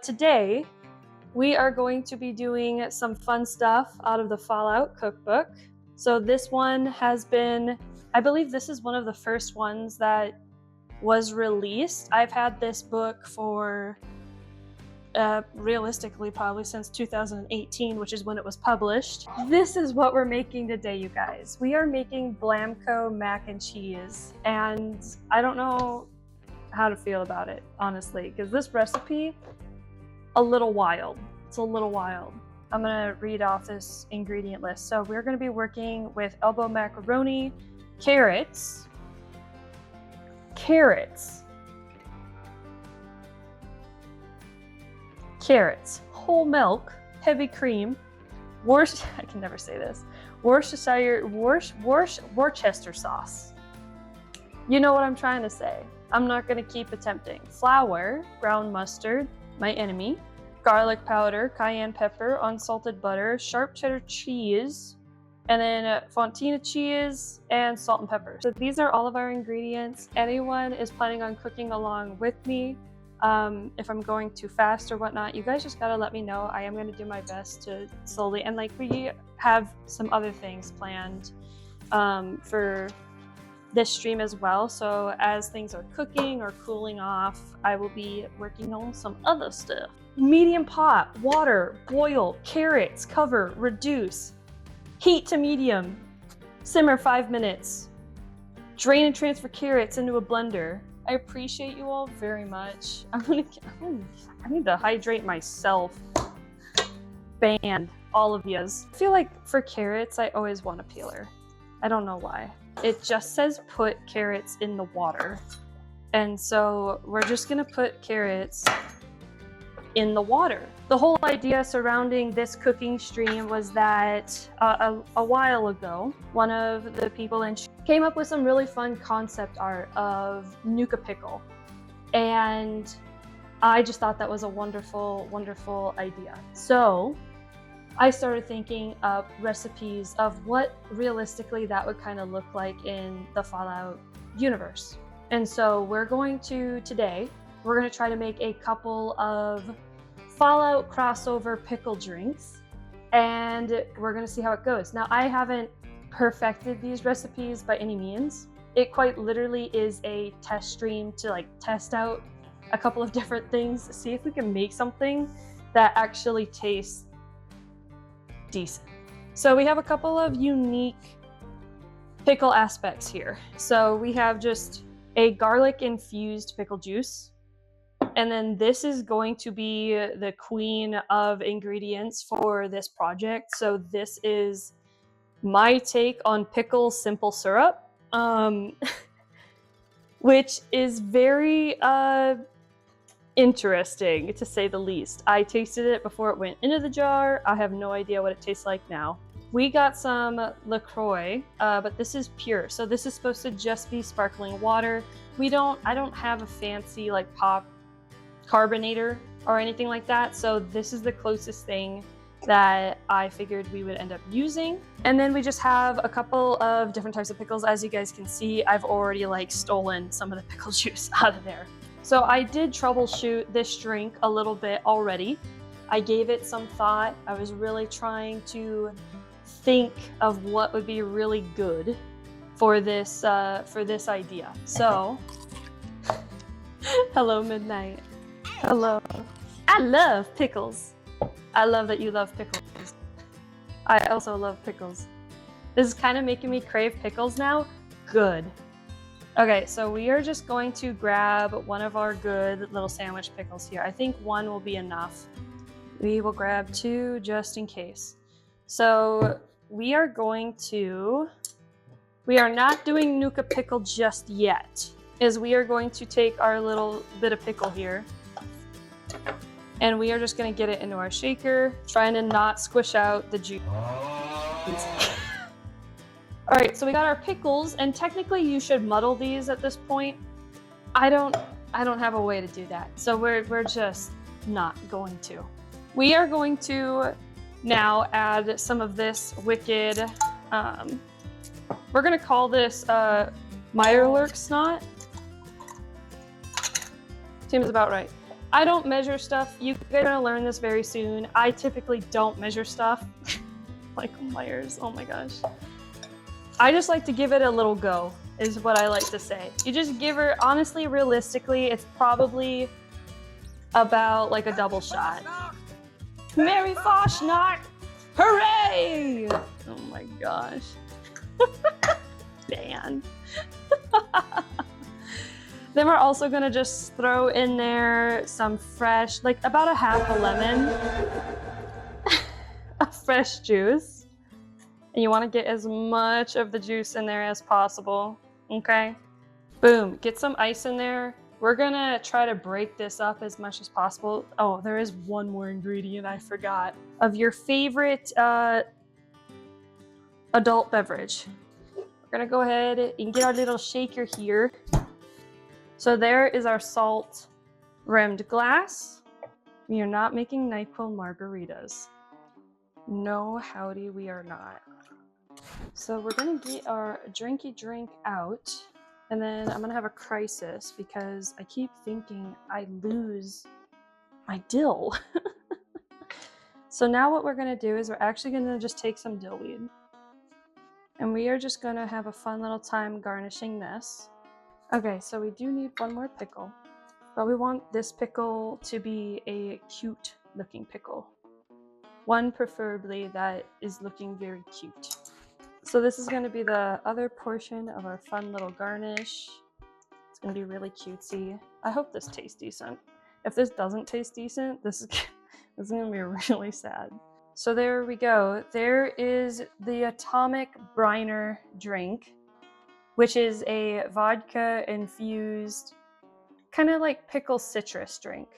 Today, we are going to be doing some fun stuff out of the Fallout cookbook. So this one has been, I believe this is one of the first ones that was released. I've had this book for realistically probably since 2018, which is when it was published. This is what we're making today, you guys. We are making Blamco Mac and Cheese, and I don't know how to feel about it, honestly, because this recipe, a little wild. It's a little wild. I'm gonna read off this ingredient list. So we're gonna be working with elbow macaroni, carrots, whole milk, heavy cream, I can never say this, Worcestershire sauce. You know what I'm trying to say. I'm not gonna keep attempting. Flour, brown mustard, my enemy, garlic powder, cayenne pepper, unsalted butter, sharp cheddar cheese, and then fontina cheese and salt and pepper. So these are all of our ingredients. Anyone is planning on cooking along with me, if I'm going too fast or whatnot, you guys just gotta let me know. I am gonna do my best to slowly, and like we have some other things planned for this stream as well. So as things are cooking or cooling off, I will be working on some other stuff. Medium pot, water, boil, carrots, cover, reduce, heat to medium, simmer 5 minutes, drain and transfer carrots into a blender. I appreciate you all very much. I need to hydrate myself. Banned, all of yous. I feel like for carrots, I always want a peeler. I don't know why. It just says put carrots in the water. And so we're just gonna put carrots in the water. The whole idea surrounding this cooking stream was that a while ago, one of the people came up with some really fun concept art of Nuka pickle. And I just thought that was a wonderful, wonderful idea. So I started thinking of recipes of what realistically that would kind of look like in the Fallout universe. And so today, we're going to try to make a couple of Fallout crossover pickle drinks, and we're going to see how it goes. Now, I haven't perfected these recipes by any means. It quite literally is a test stream to like test out a couple of different things, see if we can make something that actually tastes decent. So we have a couple of unique pickle aspects here. So we have just a garlic infused pickle juice, and then this is going to be the queen of ingredients for this project. So this is my take on pickle simple syrup, which is very interesting, to say the least. I tasted it before it went into the jar. I have no idea what it tastes like now. We got some LaCroix, but this is pure. So this is supposed to just be sparkling water. I don't have a fancy like pop carbonator or anything like that. So this is the closest thing that I figured we would end up using. And then we just have a couple of different types of pickles. As you guys can see, I've already like stolen some of the pickle juice out of there. So I did troubleshoot this drink a little bit already. I gave it some thought. I was really trying to think of what would be really good for this idea. So, hello Midnight. Hello. I love pickles. I love that you love pickles. I also love pickles. This is kind of making me crave pickles now. Good. Okay, so we are just going to grab one of our good little sandwich pickles here. I think one will be enough. We will grab two just in case. So we are not doing Nuka pickle just yet, we are going to take our little bit of pickle here, and we are just going to get it into our shaker, trying to not squish out the juice. All right, so we got our pickles, and technically you should muddle these at this point. I don't have a way to do that, so we're just not going to. We are going to now add some of this wicked, we're gonna call this Meyerlurk snot. Seems about right. I don't measure stuff. You guys are gonna learn this very soon. I typically don't measure stuff. Michael Myers, oh my gosh. I just like to give it a little go, is what I like to say. You just give her, honestly, realistically, it's probably about like a double shot. Merry Fashnacht! Hooray! Oh my gosh. Banned. Then we're also gonna just throw in there some fresh, like about a half a lemon of fresh juice. And you wanna get as much of the juice in there as possible, okay? Boom, get some ice in there. We're gonna try to break this up as much as possible. Oh, there is one more ingredient I forgot. Of your favorite adult beverage. We're gonna go ahead and get our little shaker here. So there is our salt rimmed glass. We are not making NyQuil margaritas. No, howdy, we are not. So we're gonna get our drinky drink out, and then I'm gonna have a crisis because I keep thinking I lose my dill. So now what we're gonna do is we're actually gonna just take some dill weed, and we are just gonna have a fun little time garnishing this. Okay, so we do need one more pickle, but we want this pickle to be a cute looking pickle. One preferably that is looking very cute. So this is going to be the other portion of our fun little garnish. It's going to be really cutesy. I hope this tastes decent. If this doesn't taste decent, this is going to be really sad. So there we go. There is the Atomic Briner drink, which is a vodka infused kind of like pickle citrus drink.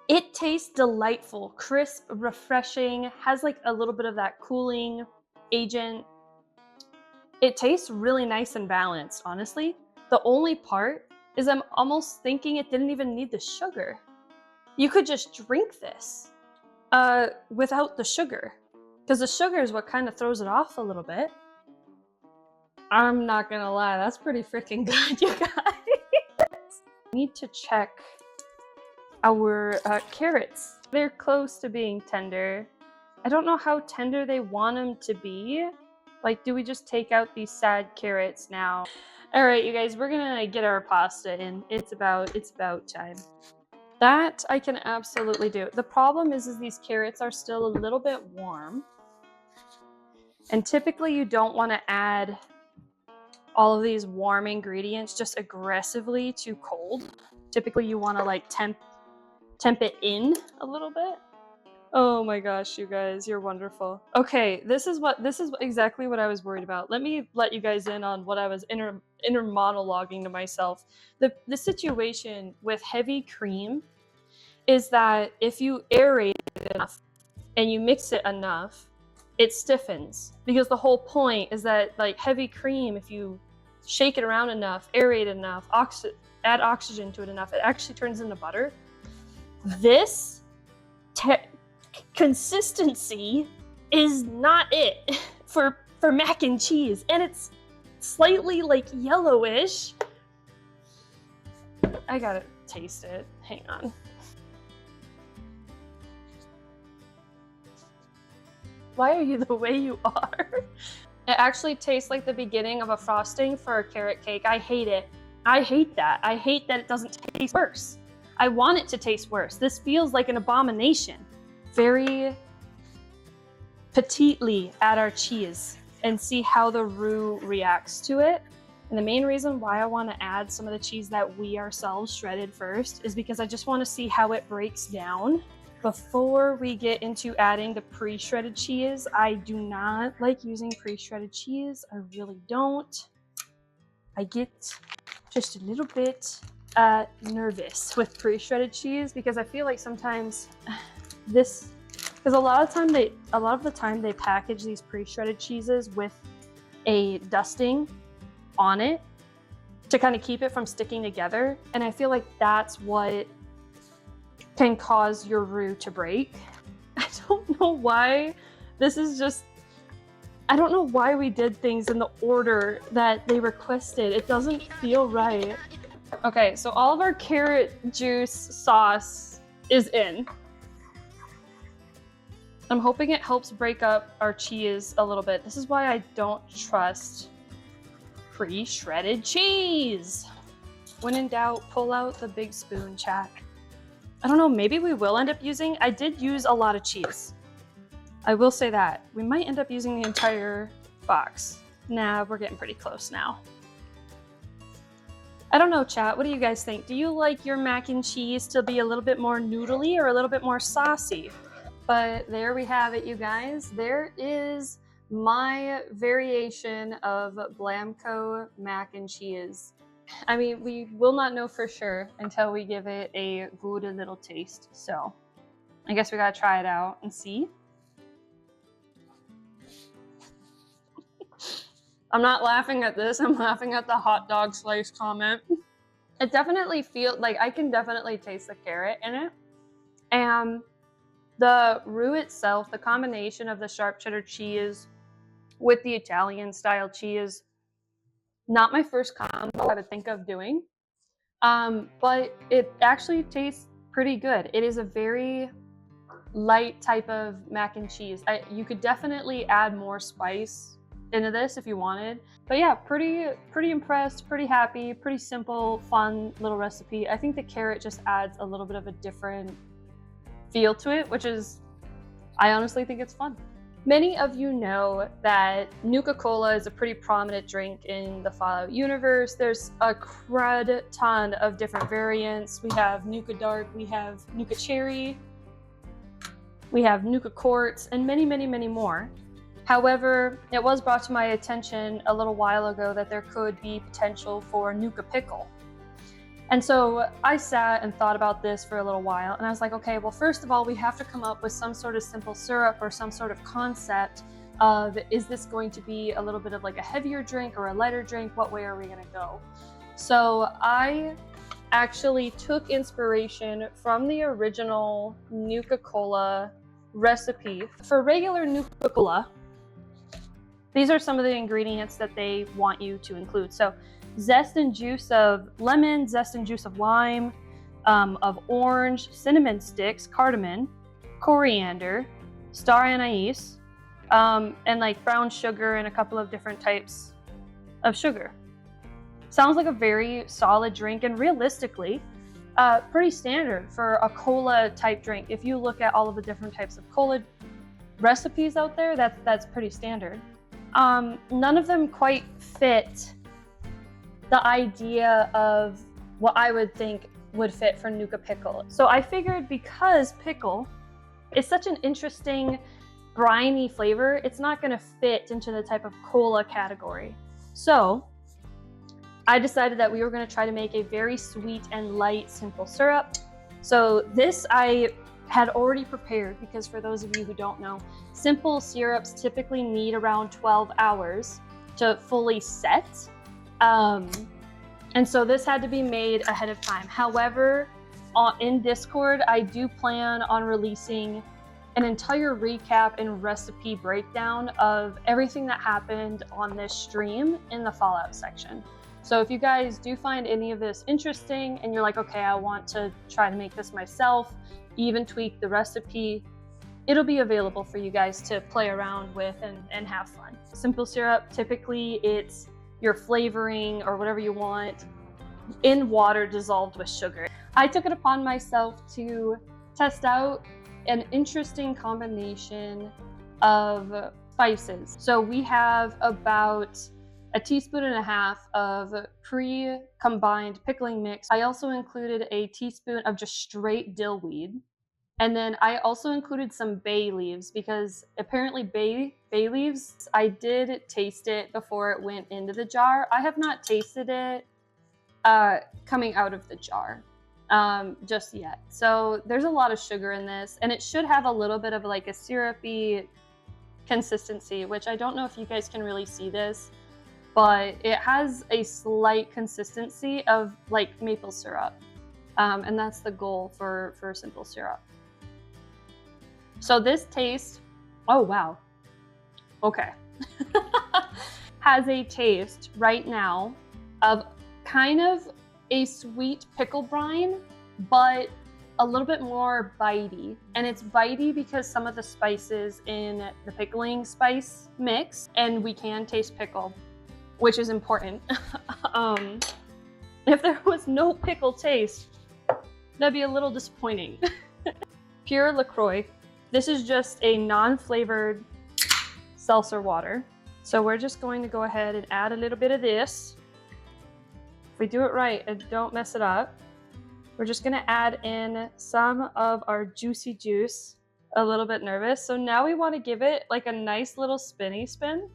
It tastes delightful, crisp, refreshing, has like a little bit of that cooling agent. It tastes really nice and balanced, honestly. The only part is I'm almost thinking it didn't even need the sugar. You could just drink this without the sugar, because the sugar is what kind of throws it off a little bit. I'm not gonna lie, that's pretty freaking good, you guys. We need to check our carrots. They're close to being tender. I don't know how tender they want them to be. Like, do we just take out these sad carrots now? All right, you guys, we're gonna get our pasta in. It's about time. That I can absolutely do. The problem is these carrots are still a little bit warm. And typically you don't want to add all of these warm ingredients just aggressively too cold. Typically you want to like temp it in a little bit. Oh my gosh, you guys, you're wonderful. Okay, this is exactly what I was worried about. Let me let you guys in on what I was inner monologuing to myself. The situation with heavy cream is that if you aerate it enough and you mix it enough, it stiffens. Because the whole point is that like heavy cream, if you shake it around enough, aerate it enough, add oxygen to it enough, it actually turns into butter. This consistency is not it for mac and cheese, and it's slightly like yellowish. I gotta taste it. Hang on. Why are you the way you are? It actually tastes like the beginning of a frosting for a carrot cake. I hate it. I hate that. I hate that it doesn't taste worse. I want it to taste worse. This feels like an abomination. Very petitely add our cheese and see how the roux reacts to it. And the main reason why I want to add some of the cheese that we ourselves shredded first is because I just want to see how it breaks down before we get into adding the pre-shredded cheese. I do not like using pre-shredded cheese. I really don't. I get just a little bit nervous with pre-shredded cheese because I feel like sometimes because a lot of the time they package these pre-shredded cheeses with a dusting on it to kind of keep it from sticking together, and I feel like that's what can cause your roux to break. I don't know why this is just, I don't know why we did things in the order that they requested. It doesn't feel right. Okay, so all of our carrot juice sauce is in. I'm hoping it helps break up our cheese a little bit. This is why I don't trust pre-shredded cheese. When in doubt, pull out the big spoon, chat. I don't know, maybe we will end up using, I did use a lot of cheese. I will say that. We might end up using the entire box. Nah, we're getting pretty close now. I don't know, chat, what do you guys think? Do you like your mac and cheese to be a little bit more noodly or a little bit more saucy? But there we have it, you guys. There is my variation of Blamco Mac and Cheese. I mean, we will not know for sure until we give it a good little taste. So I guess we gotta try it out and see. I'm not laughing at this, I'm laughing at the hot dog slice comment. It definitely feels like I can definitely taste the carrot in it. And the roux itself, the combination of the sharp cheddar cheese with the Italian style cheese, not my first combo I would think of doing, but it actually tastes pretty good. It is a very light type of mac and cheese. You could definitely add more spice into this if you wanted. But yeah, pretty impressed, pretty happy, pretty simple, fun little recipe. I think the carrot just adds a little bit of a different feel to it, which is, I honestly think it's fun. Many of you know that Nuka-Cola is a pretty prominent drink in the Fallout universe. There's a crud ton of different variants. We have Nuka Dark, we have Nuka Cherry, we have Nuka Quartz, and many, many, many more. However, it was brought to my attention a little while ago that there could be potential for Nuka Pickle. And so I sat and thought about this for a little while, and I was like, okay, well, first of all, we have to come up with some sort of simple syrup or some sort of concept of, is this going to be a little bit of like a heavier drink or a lighter drink? What way are we gonna go? So I actually took inspiration from the original Nuka-Cola recipe. For regular Nuka-Cola, these are some of the ingredients that they want you to include. So zest and juice of lemon, zest and juice of lime, of orange, cinnamon sticks, cardamom, coriander, star anise, and like brown sugar and a couple of different types of sugar. Sounds like a very solid drink, and realistically, pretty standard for a cola type drink. If you look at all of the different types of cola recipes out there, that's pretty standard. None of them quite fit the idea of what I would think would fit for Nuka Pickle. So I figured, because pickle is such an interesting briny flavor, it's not gonna fit into the type of cola category. So I decided that we were gonna try to make a very sweet and light simple syrup. So this I had already prepared, because for those of you who don't know, simple syrups typically need around 12 hours to fully set. And so this had to be made ahead of time. However, in Discord, I do plan on releasing an entire recap and recipe breakdown of everything that happened on this stream in the Fallout section. So if you guys do find any of this interesting and you're like, okay, I want to try to make this myself, even tweak the recipe, it'll be available for you guys to play around with and have fun. Simple syrup, typically it's your flavoring or whatever you want in water dissolved with sugar. I took it upon myself to test out an interesting combination of spices. So we have about a teaspoon and a half of pre-combined pickling mix. I also included a teaspoon of just straight dill weed. And then I also included some bay leaves, because apparently bay leaves, I did taste it before it went into the jar. I have not tasted it coming out of the jar just yet. So there's a lot of sugar in this, and it should have a little bit of like a syrupy consistency, which I don't know if you guys can really see this, but it has a slight consistency of like maple syrup. And that's the goal for simple syrup. So this taste, oh wow, okay. Has a taste right now of kind of a sweet pickle brine, but a little bit more bitey. And it's bitey because some of the spices in the pickling spice mix, and we can taste pickle, which is important. If there was no pickle taste, that'd be a little disappointing. Pure LaCroix. This is just a non-flavored seltzer water. So we're just going to go ahead and add a little bit of this. If we do it right and don't mess it up, we're just gonna add in some of our juicy juice. A little bit nervous. So now we wanna give it like a nice little spinny spin.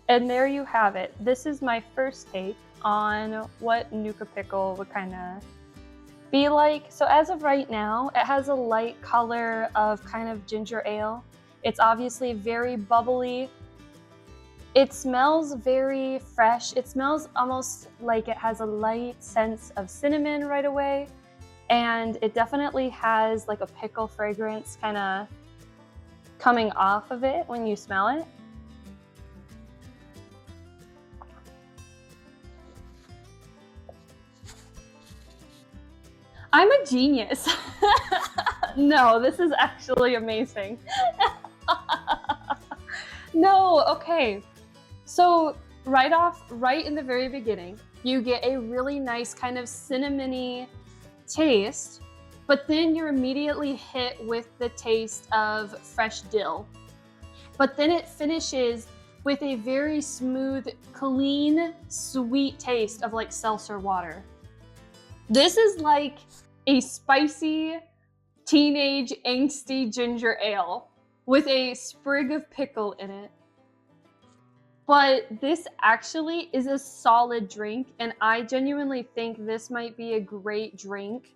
And there you have it. This is my first take on what Nuka Pickle would kinda be like. So as of right now, it has a light color of kind of ginger ale. It's obviously very bubbly. It smells very fresh. It smells almost like it has a light sense of cinnamon right away. And it definitely has like a pickle fragrance kind of coming off of it when you smell it. I'm a genius. No, this is actually amazing. No, okay. So right in the very beginning, you get a really nice kind of cinnamony taste, but then you're immediately hit with the taste of fresh dill. But then it finishes with a very smooth, clean, sweet taste of like seltzer water. This is like a spicy, teenage, angsty ginger ale with a sprig of pickle in it. But this actually is a solid drink, and I genuinely think this might be a great drink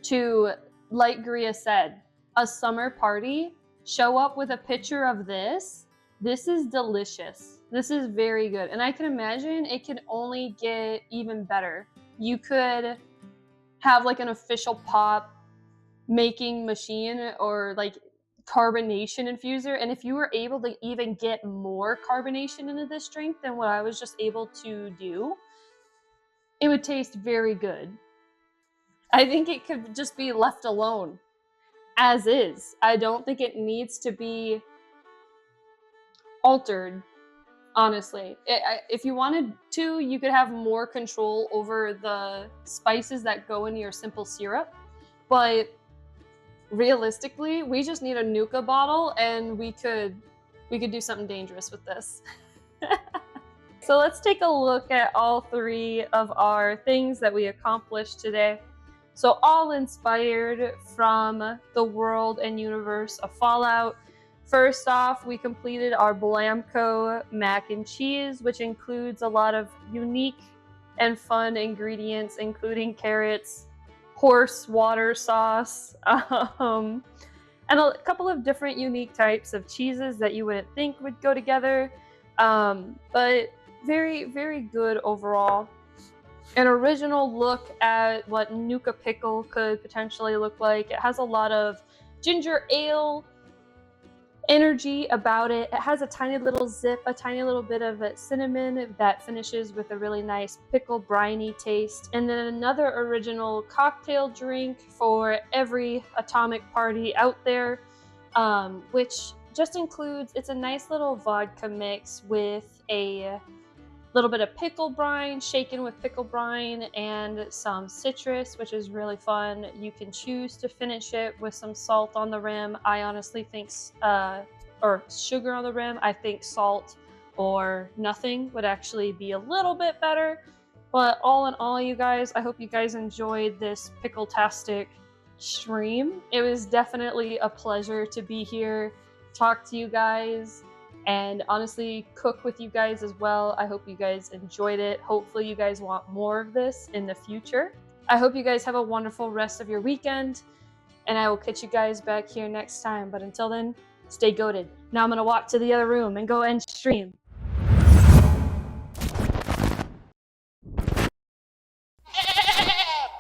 to, like Gria said, a summer party. Show up with a pitcher of this. This is delicious. This is very good. And I can imagine it can only get even better. You could have like an official pop making machine or like carbonation infuser, and if you were able to even get more carbonation into this drink than what I was just able to do, it would taste very good. I think it could just be left alone as is. I don't think it needs to be altered, honestly. If you wanted to, you could have more control over the spices that go into your simple syrup, but realistically, we just need a Nuka bottle and we could do something dangerous with this. So let's take a look at all three of our things that we accomplished today. So all inspired from the world and universe of Fallout. First off, we completed our Blamco Mac and Cheese, which includes a lot of unique and fun ingredients, including carrots, horse water sauce, and a couple of different unique types of cheeses that you wouldn't think would go together, but very, very good overall. An original look at what Nuka Pickle could potentially look like. It has a lot of ginger ale energy about it. It has a tiny little zip, a tiny little bit of cinnamon that finishes with a really nice pickle briny taste. And then another original cocktail drink for every atomic party out there, which just includes, it's a nice little vodka mix with a little bit of pickle brine, shaken with pickle brine, and some citrus, which is really fun. You can choose to finish it with some salt on the rim. I honestly think, or sugar on the rim. I think salt or nothing would actually be a little bit better. But all in all, you guys, I hope you guys enjoyed this pickle-tastic stream. It was definitely a pleasure to be here, talk to you guys, and honestly cook with you guys as well. I hope you guys enjoyed it. Hopefully you guys want more of this in the future. I hope you guys have a wonderful rest of your weekend, and I will catch you guys back here next time. But until then, stay goated. Now I'm gonna walk to the other room and go end stream.